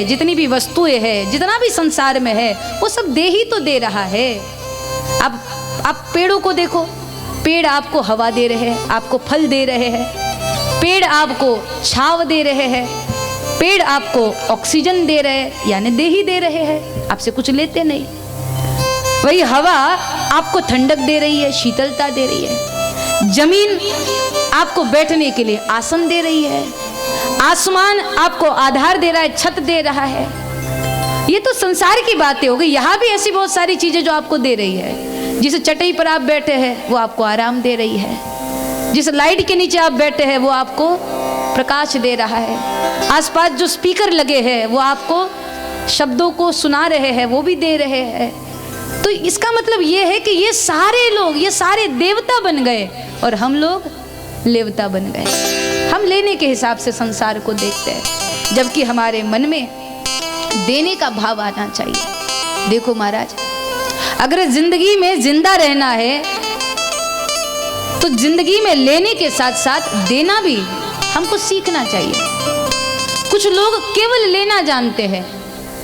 जितनी भी वस्तुएं हैं, जितना भी संसार में है, वो सब दे ही तो दे रहा है। अब आप पेड़ों को देखो, पेड़ आपको हवा दे रहे हैं, आपको फल दे रहे हैं, पेड़ आपको छांव दे रहे हैं, पेड़ आपको ऑक्सीजन दे रहे हैं, यानी दे ही दे रहे हैं, आपसे कुछ लेते नहीं। वही हवा आपको ठंडक दे रही है, शीतलता दे रही है। जमीन आपको बैठने के लिए आसन दे रही है, आसमान आपको आधार दे रहा है, छत दे रहा है। ये तो संसार की बातें हो गई। यहाँ भी ऐसी बहुत सारी चीजें जो आपको दे रही है। जिस चटाई पर आप बैठे हैं वो आपको आराम दे रही है, जिस लाइट के नीचे आप बैठे हैं वो आपको प्रकाश दे रहा है, आसपास जो स्पीकर लगे हैं वो आपको शब्दों को सुना रहे हैं, वो भी दे रहे हैं। तो इसका मतलब ये है कि ये सारे लोग, ये सारे देवता बन गए और हम लोग लेवता बन गए। हम लेने के हिसाब से संसार को देखते हैं, जबकि हमारे मन में देने का भाव आना चाहिए। देखो महाराज, अगर जिंदगी में जिंदा रहना है तो जिंदगी में लेने के साथ साथ देना भी हमको सीखना चाहिए। कुछ लोग केवल लेना जानते हैं,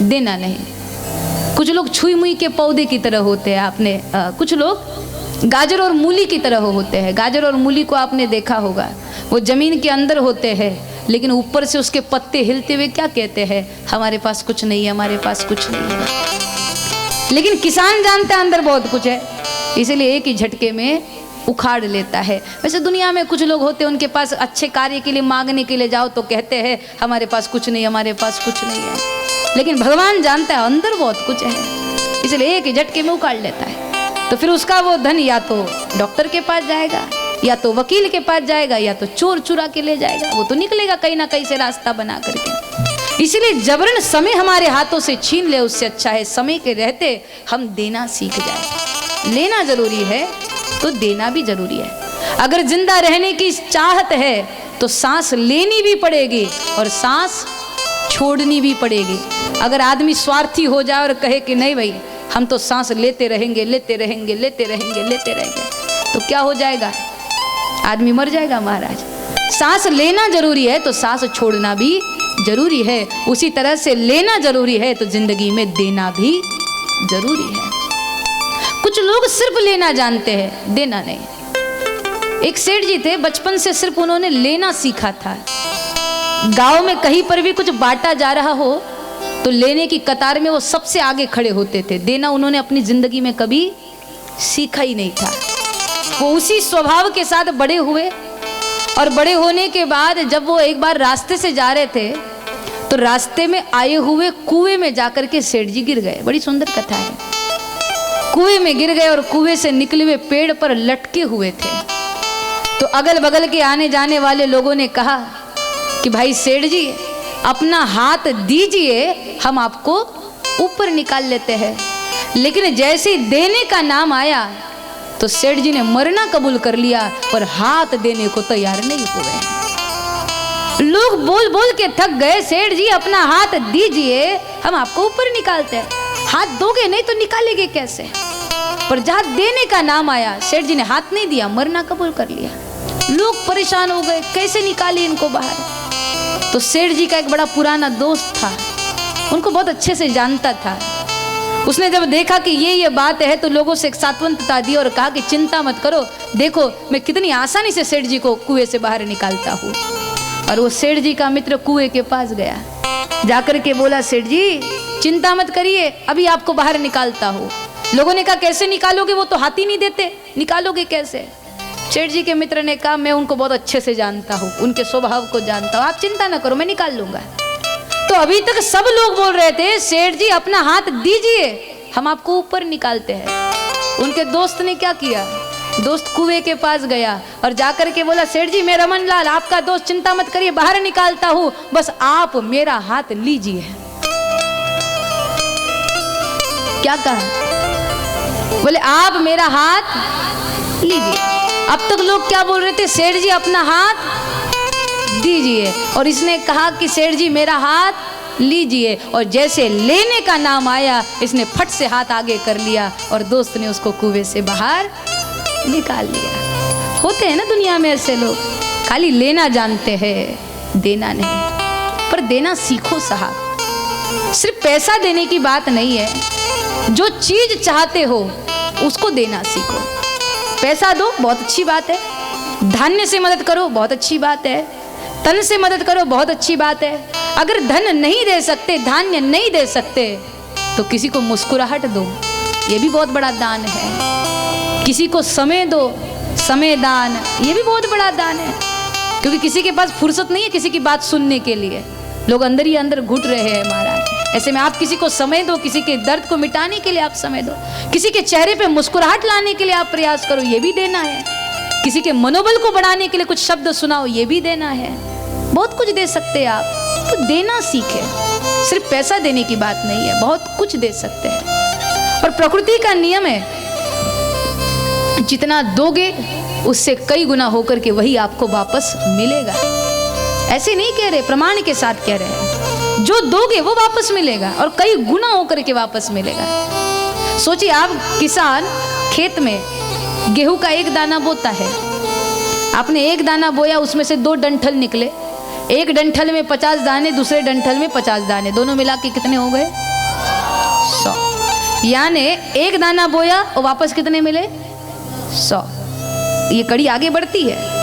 देना नहीं। कुछ लोग छुई मुई के पौधे की तरह होते हैं। आपने कुछ लोग गाजर और मूली की तरह होते हैं। गाजर और मूली को आपने देखा होगा, वो जमीन के अंदर होते हैं, लेकिन ऊपर से उसके पत्ते हिलते हुए क्या कहते हैं, हमारे पास कुछ नहीं है, हमारे पास कुछ नहीं है। लेकिन किसान जानता है अंदर बहुत कुछ है, इसलिए एक ही झटके में उखाड़ लेता है। वैसे दुनिया में कुछ लोग होते हैं, उनके पास अच्छे कार्य के लिए मांगने के लिए जाओ तो कहते हैं हमारे पास कुछ नहीं, हमारे पास कुछ नहीं है। लेकिन भगवान जानता है अंदर बहुत कुछ है, इसलिए एक ही झटके में उखाड़ लेता है। तो फिर उसका वो धन या तो डॉक्टर के पास जाएगा, या तो वकील के पास जाएगा, या तो चोर चुरा के ले जाएगा। वो तो निकलेगा कहीं ना कहीं से रास्ता बना करके। इसलिए जबरन समय हमारे हाथों से छीन ले, उससे अच्छा है समय के रहते हम देना सीख जाए। लेना जरूरी है तो देना भी जरूरी है। अगर जिंदा रहने की चाहत है तो सांस लेनी भी पड़ेगी और सांस छोड़नी भी पड़ेगी। अगर आदमी स्वार्थी हो जाए और कहे कि नहीं भाई हम तो सांस लेते रहेंगे, लेते रहेंगे, लेते रहेंगे, लेते रहेंगे, तो क्या हो जाएगा, आदमी मर जाएगा महाराज। सांस लेना जरूरी है तो सांस छोड़ना भी जरूरी है। उसी तरह से लेना जरूरी है तो जिंदगी में देना भी जरूरी है। कुछ लोग सिर्फ लेना जानते हैं, देना नहीं। एक सेठ जी थे, बचपन से सिर्फ उन्होंने लेना सीखा था। गांव में कहीं पर भी कुछ बांटा जा रहा हो तो लेने की कतार में वो सबसे आगे खड़े होते थे। देना उन्होंने अपनी जिंदगी में कभी सीखा ही नहीं था। वो उसी स्वभाव के साथ बड़े हुए और बड़े होने के बाद जब वो एक बार रास्ते से जा रहे थे तो रास्ते में आए हुए कुएं में जाकर के सेठ जी गिर गए। बड़ी सुंदर कथा है। कुएं में गिर गए और कुएं से निकले हुए पेड़ पर लटके हुए थे। तो अगल बगल के आने जाने वाले लोगों ने कहा कि भाई सेठ जी अपना हाथ दीजिए, हम आपको ऊपर निकाल लेते हैं। लेकिन जैसे देने का नाम आया तो सेठ जी ने मरना कबूल कर लिया और हाथ देने को तैयार नहीं हुए। लोग बोल बोल के थक गए, सेठ जी अपना हाथ दीजिए, हम आपको ऊपर निकालते हैं। हाथ दोगे नहीं तो निकालेंगे कैसे? पर जहां देने का नाम आया सेठ जी ने हाथ नहीं दिया, मरना कबूल कर लिया। लोग परेशान हो गए, कैसे निकाले इनको बाहर। तो सेठ जी का एक बड़ा पुराना दोस्त था, उनको बहुत अच्छे से जानता था। उसने जब देखा कि ये बात है तो लोगों से एक सांत्वनता दी और कहा कि चिंता मत करो, देखो मैं कितनी आसानी से सेठ जी को कुएं से बाहर निकालता हूँ। और वो सेठ जी का मित्र कुएं के पास गया, जाकर के बोला सेठ जी चिंता मत करिए, अभी आपको बाहर निकालता हूँ। लोगों ने कहा कैसे निकालोगे, वो तो हाथ ही नहीं देते, निकालोगे कैसे? सेठ जी के मित्र ने कहा मैं उनको बहुत अच्छे से जानता हूँ, उनके स्वभाव को जानता हूँ, आप चिंता न करो मैं निकाल लूंगा। तो अभी तक सब लोग बोल रहे थे सेठ जी अपना हाथ दीजिए, हम आपको ऊपर निकालते हैं। उनके दोस्त ने क्या किया, दोस्त कुएं के पास गया और जाकर के बोला सेठ जी मैं रमन लाल आपका दोस्त, चिंता मत करिए बाहर निकालता हूँ, बस आप मेरा हाथ लीजिए। क्या कहा, बोले आप मेरा हाथ लीजिए। अब तक लोग क्या बोल रहे थे, सेठ जी अपना हाथ दीजिए, और इसने कहा कि सेठ जी मेरा हाथ लीजिए। और जैसे लेने का नाम आया इसने फट से हाथ आगे कर लिया और दोस्त ने उसको कुएं से बाहर निकाल लिया। होते हैं ना दुनिया में ऐसे लोग, खाली लेना जानते हैं, देना नहीं। पर देना सीखो साहब, सिर्फ पैसा देने की बात नहीं है, जो चीज चाहते हो उसको देना सीखो। पैसा दो बहुत अच्छी बात है, धान्य से मदद करो बहुत अच्छी बात है, तन से मदद करो बहुत अच्छी बात है। अगर धन नहीं दे सकते, धान्य नहीं दे सकते, तो किसी को मुस्कुराहट दो, ये भी बहुत बड़ा दान है। किसी को समय दो, समय दान, ये भी बहुत बड़ा दान है। क्योंकि किसी के पास फुर्सत नहीं है किसी की बात सुनने के लिए, लोग अंदर ही अंदर घुट रहे हैं महाराज। ऐसे में आप किसी को समय दो, किसी के दर्द को मिटाने के लिए आप समय दो, किसी के चेहरे पे मुस्कुराहट लाने के लिए आप प्रयास करो, ये भी देना है। किसी के मनोबल को बढ़ाने के लिए कुछ शब्द सुनाओ, ये भी देना है। बहुत कुछ दे सकते हैं आप, तो देना सीखे। सिर्फ पैसा देने की बात नहीं है, बहुत कुछ दे सकते हैं। और प्रकृति का नियम है, जितना दोगे उससे कई गुना होकर के वही आपको वापस मिलेगा। ऐसे नहीं कह रहे, प्रमाण के साथ कह रहे हैं, जो दोगे वो वापस मिलेगा और कई गुना होकर के वापस मिलेगा। सोचिए, आप किसान खेत में गेहूं का एक दाना बोता है, आपने एक दाना बोया, उसमें से 2 डंठल निकले, एक डंठल में 50 दाने, दूसरे डंठल में 50 दाने, दोनों मिला के कितने हो गए? 100। यानी एक दाना बोया और वापस कितने मिले? 100। ये कड़ी आगे बढ़ती है।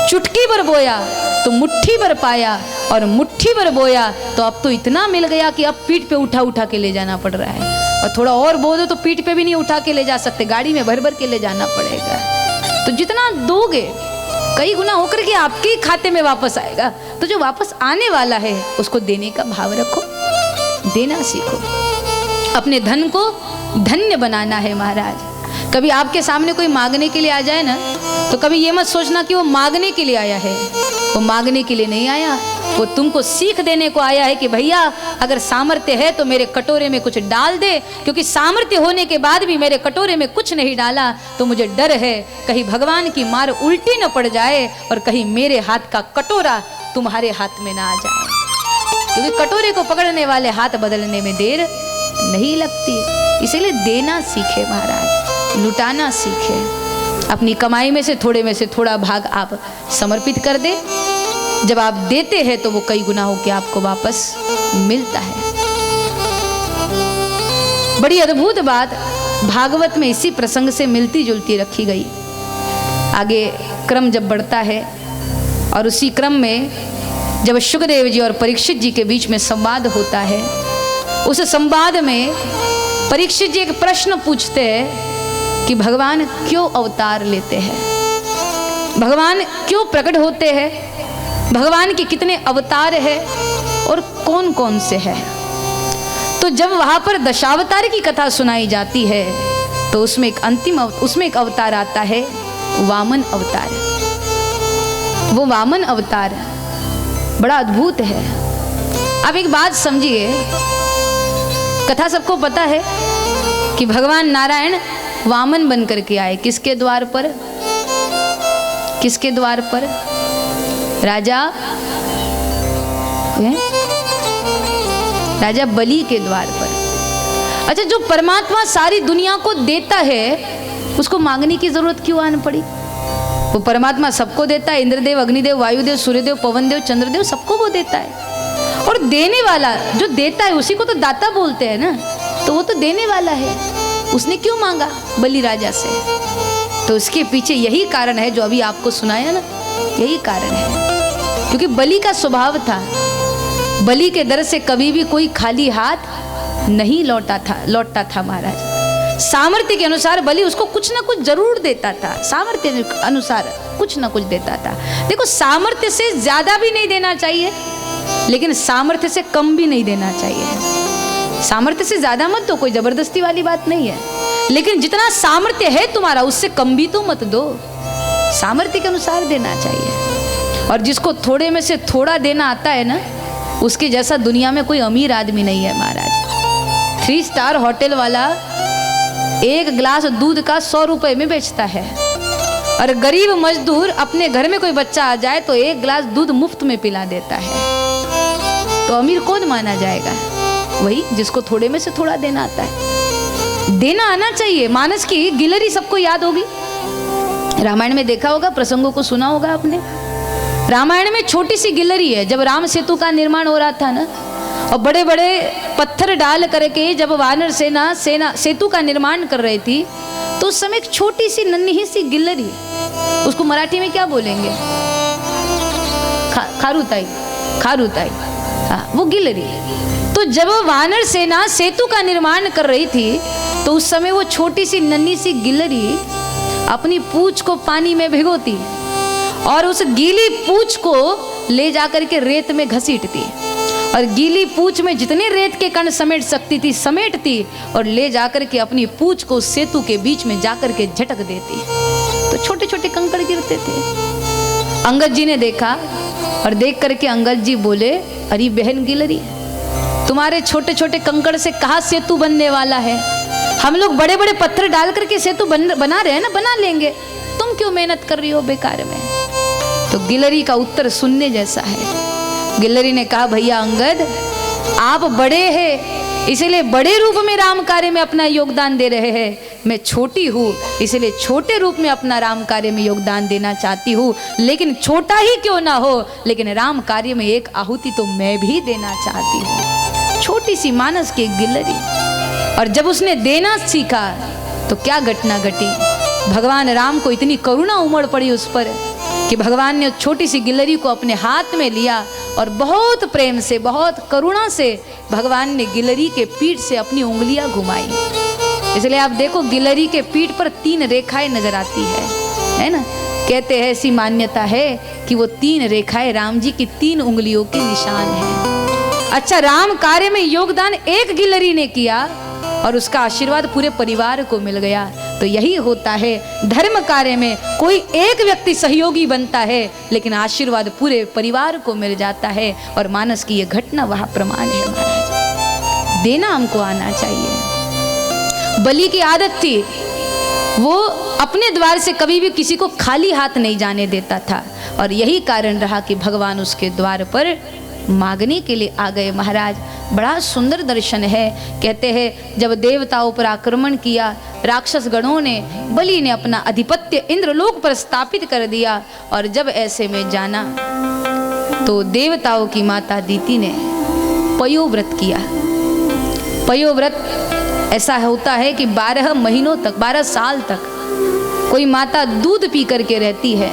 चुटकी भर बोया तो मुट्ठी भर पाया, और मुट्ठी भर बोया तो अब तो इतना मिल गया कि अब पीठ पे उठा उठा के ले जाना पड़ रहा है। और थोड़ा और बो दो तो पीठ पे भी नहीं उठा के ले जा सकते, गाड़ी में भर भर के ले जाना पड़ेगा। तो जितना दोगे कई गुना होकर के आपके ही खाते में वापस आएगा। तो जो वापस आने वाला है उसको देने का भाव रखो, देना सीखो। अपने धन को धन्य बनाना है महाराज। कभी आपके सामने कोई मांगने के लिए आ जाए ना, तो कभी ये मत सोचना कि वो मांगने के लिए आया है। वो मांगने के लिए नहीं आया, वो तुमको सीख देने को आया है कि भैया अगर सामर्थ्य है तो मेरे कटोरे में कुछ डाल दे, क्योंकि सामर्थ्य होने के बाद भी मेरे कटोरे में कुछ नहीं डाला तो मुझे डर है कहीं भगवान की मार उल्टी न पड़ जाए और कहीं मेरे हाथ का कटोरा तुम्हारे हाथ में ना आ जाए। क्योंकि कटोरे को पकड़ने वाले हाथ बदलने में देर नहीं लगती। इसीलिए देना सीखे महाराज, लुटाना सीखे। अपनी कमाई में से थोड़ा भाग आप समर्पित कर दे। जब आप देते हैं तो वो कई गुना होकर आपको वापस मिलता है। बड़ी अद्भुत बात भागवत में इसी प्रसंग से मिलती जुलती रखी गई। आगे क्रम जब बढ़ता है और उसी क्रम में जब शुकदेव जी और परीक्षित जी के बीच में संवाद होता है, उस संवाद में परीक्षित जी एक प्रश्न पूछते हैं कि भगवान क्यों अवतार लेते हैं, भगवान क्यों प्रकट होते हैं, भगवान के कितने अवतार हैं और कौन कौन से हैं। तो जब वहां पर दशावतार की कथा सुनाई जाती है तो उसमें एक अवतार आता है वामन अवतार। वो वामन अवतार बड़ा अद्भुत है। अब एक बात समझिए, कथा सबको पता है कि भगवान नारायण वामन बन करके आए। किसके द्वार पर? किसके द्वार पर? राजा बलि के द्वार पर। अच्छा, जो परमात्मा सारी दुनिया को देता है उसको मांगने की जरूरत क्यों आन पड़ी? वो परमात्मा सबको देता है, इंद्रदेव, अग्निदेव, वायुदेव, सूर्यदेव, पवनदेव, चंद्रदेव, सबको वो देता है। और देने वाला जो देता है उसी को तो दाता बोलते हैं ना, तो वो तो देने वाला है। उसने क्यों मांगा बलि राजा से? तो उसके पीछे यही कारण है जो अभी आपको सुनाया ना, यही कारण है। क्योंकि बलि का स्वभाव था, बलि के दर से कभी भी कोई खाली हाथ नहीं लौटता था महाराज। सामर्थ्य के अनुसार बलि उसको कुछ ना कुछ जरूर देता था, सामर्थ्य के अनुसार कुछ ना कुछ देता था। देखो, सामर्थ्य से ज्यादा भी नहीं देना चाहिए, लेकिन सामर्थ्य से कम भी नहीं देना चाहिए। सामर्थ्य से ज्यादा मत दो, कोई जबरदस्ती वाली बात नहीं है, लेकिन जितना सामर्थ्य है तुम्हारा उससे कम भी तो मत दो, सामर्थ्य के अनुसार देना चाहिए। और जिसको थोड़े में से थोड़ा देना आता है ना, उसके जैसा दुनिया में कोई अमीर आदमी नहीं है महाराज। 3 स्टार होटल वाला एक गिलास दूध का 100 रुपए में बेचता है, और गरीब मजदूर अपने घर में कोई बच्चा आ जाए तो 1 गिलास दूध मुफ्त में पिला देता है। तो अमीर कौन माना जाएगा? वही जिसको थोड़े में से थोड़ा देना आता है। देना आना चाहिए। मानस की गिलहरी सबको याद होगी, रामायण में देखा होगा, प्रसंगों को सुना होगा आपने। रामायण में छोटी सी गिलहरी है। जब राम सेतु का निर्माण हो रहा था ना, और बड़े बड़े पत्थर डाल करके जब वानर सेना सेतु का निर्माण कर रही थी, तो उस समय एक छोटी सी नन्ही सी गिल्लरी, उसको मराठी में क्या बोलेंगे, खारुताई, खारुताई, हाँ वो गिल्लरी। तो जब वानर सेना सेतु का निर्माण कर रही थी, तो उस समय वो छोटी सी नन्ही सी गिल्लरी अपनी पूंछ को पानी में भिगोती और उस गीली पूंछ को ले जाकर के रेत में घसीटती, और गीली पूंछ में जितने रेत के कण समेट सकती थी समेटती, और ले जाकर के अपनी पूंछ को सेतु के बीच में जाकर के झटक देती, तो छोटे छोटे कंकड़ गिरते थे। अंगद जी ने देखा और देख करके अंगद जी बोले, अरे बहन गिलरी, तुम्हारे छोटे छोटे कंकड़ से कहाँ सेतु बनने वाला है, हम लोग बड़े बड़े पत्थर डाल करके सेतु बना रहे हैं ना, बना लेंगे, तुम क्यों मेहनत कर रही हो बेकार में। तो गिलरी का उत्तर सुनने जैसा है। गिलरी ने कहा, भैया अंगद, आप बड़े हैं इसलिए बड़े रूप में राम कार्य में अपना योगदान दे रहे हैं, मैं छोटी हूँ इसलिए छोटे रूप में अपना राम कार्य में योगदान देना चाहती हूँ, लेकिन छोटा ही क्यों ना हो, लेकिन राम कार्य में एक आहुति तो मैं भी देना चाहती हूँ। छोटी सी मानस की गिलरी, और जब उसने देना सीखा तो क्या घटना घटी, भगवान राम को इतनी करुणा उमड़ पड़ी उस पर कि भगवान ने छोटी सी गिलहरी को अपने हाथ में लिया और बहुत प्रेम से, बहुत करुणा से भगवान ने गिलहरी के पीठ से अपनी उंगलियां घुमाई। इसलिए आप देखो गिलहरी के पीठ पर 3 रेखाएं नजर आती है ना। कहते हैं, ऐसी मान्यता है कि वो 3 रेखाएं राम जी की 3 उंगलियों के निशान हैं। अच्छा, राम कार्य में योगदान एक गिलहरी ने किया और उसका आशीर्वाद पूरे परिवार को मिल गया। तो यही होता है धर्म कार्य में, कोई एक व्यक्ति सहयोगी बनता है लेकिन आशीर्वाद पूरे परिवार को मिल जाता है। और मानस की ये घटना वह प्रमाण है। महाराज, देना हमको आना चाहिए। बलि की आदत थी, वो अपने द्वार से कभी भी किसी को खाली हाथ नहीं जाने देता था, और यही कारण रहा कि भगवान उसके द्वार पर मांगने के लिए आ गए। महाराज, बड़ा सुंदर दर्शन है। कहते हैं, जब देवताओं पर आक्रमण किया राक्षस गणों ने, बलि ने अपना अधिपत्य इंद्रलोक पर स्थापित कर दिया, और जब ऐसे में जाना तो देवताओं की माता दीति ने पयोव्रत किया। पयोव्रत ऐसा होता है कि 12 महीनों तक, 12 साल तक कोई माता दूध पी करके रहती है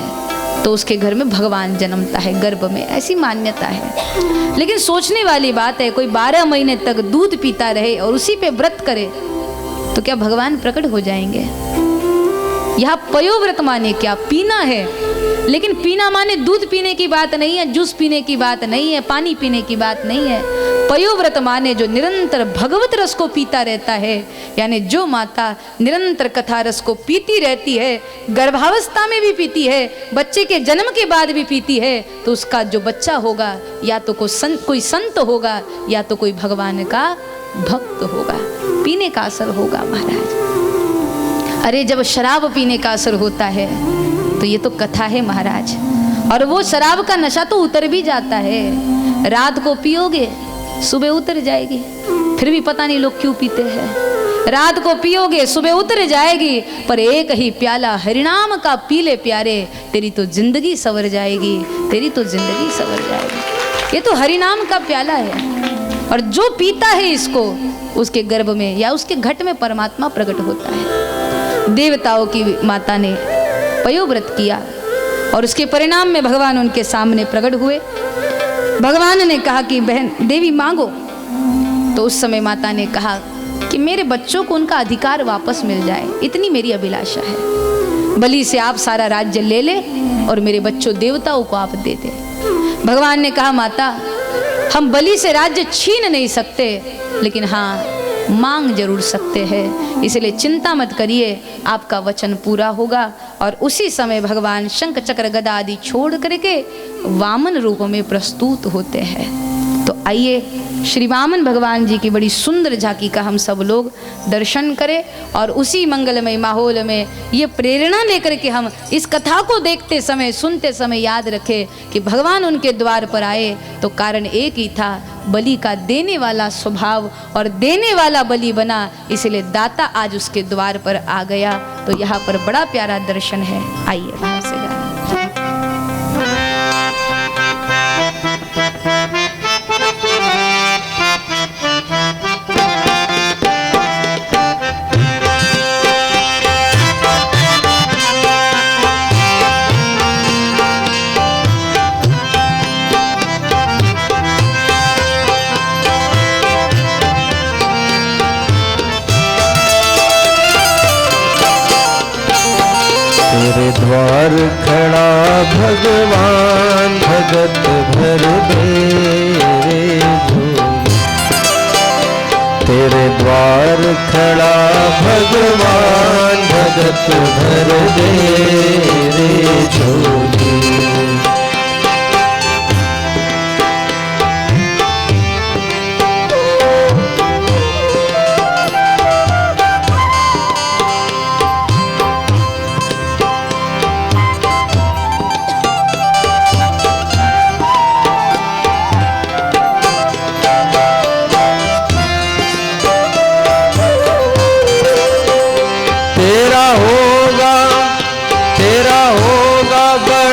तो उसके घर में भगवान जन्मता है, गर्भ में, ऐसी मान्यता है। लेकिन सोचने वाली बात है, कोई 12 महीने तक दूध पीता रहे और उसी पे व्रत करे तो क्या भगवान प्रकट हो जाएंगे? यहाँ पयोव्रत माने क्या? पीना है, लेकिन पीना माने दूध पीने की बात नहीं है, जूस पीने की बात नहीं है, पानी पीने की बात नहीं है। पयोव्रत माने जो निरंतर भगवत रस को पीता रहता है, यानी जो माता निरंतर कथा रस को पीती रहती है, गर्भावस्था में भी पीती है, बच्चे के जन्म के बाद भी पीती है, तो उसका जो बच्चा होगा या तो कोई संत होगा या तो कोई भगवान का भक्त होगा। पीने का असर होगा महाराज। अरे जब शराब पीने का असर होता है तो ये तो कथा है महाराज, और वो शराब का नशा तो उतर भी जाता है। रात को पियोगे सुबह उतर जाएगी, फिर भी पता नहीं लोग क्यों पीते हैं। रात को पियोगे सुबह उतर जाएगी, पर एक ही प्याला हरिनाम का पी ले प्यारे, तेरी तो जिंदगी संवर जाएगी, तेरी तो जिंदगी संवर जाएगी। ये तो हरिनाम का प्याला है, और जो पीता है इसको, उसके गर्भ में या उसके घट में परमात्मा प्रकट होता है। देवताओं की माता ने पयोव्रत किया और उसके परिणाम में भगवान उनके सामने प्रकट हुए। भगवान ने कहा कि बहन देवी मांगो, तो उस समय माता ने कहा कि मेरे बच्चों को उनका अधिकार वापस मिल जाए, इतनी मेरी अभिलाषा है। बलि से आप सारा राज्य ले ले और मेरे बच्चों देवताओं को आप दे दे। भगवान ने कहा, माता हम बलि से राज्य छीन नहीं सकते, लेकिन हाँ मांग जरूर सकते हैं, इसलिए चिंता मत करिए, आपका वचन पूरा होगा। और उसी समय भगवान शंख चक्र गदा आदि छोड़ करके वामन रूप में प्रस्तुत होते हैं। तो आइए श्री वामन भगवान जी की बड़ी सुंदर झांकी का हम सब लोग दर्शन करें, और उसी मंगलमय माहौल में ये प्रेरणा लेकर के हम इस कथा को देखते समय, सुनते समय याद रखें कि भगवान उनके द्वार पर आए तो कारण एक ही था, बलि का देने वाला स्वभाव, और देने वाला बलि बना, इसलिए दाता आज उसके द्वार पर आ गया। तो यहाँ पर बड़ा प्यारा दर्शन है। आइए वहाँ से गाएं। द्वार खड़ा भगवान भगत भर दे रे झोली। तेरे द्वार खड़ा भगवान भगत भर दे रे झोली। तेरा हो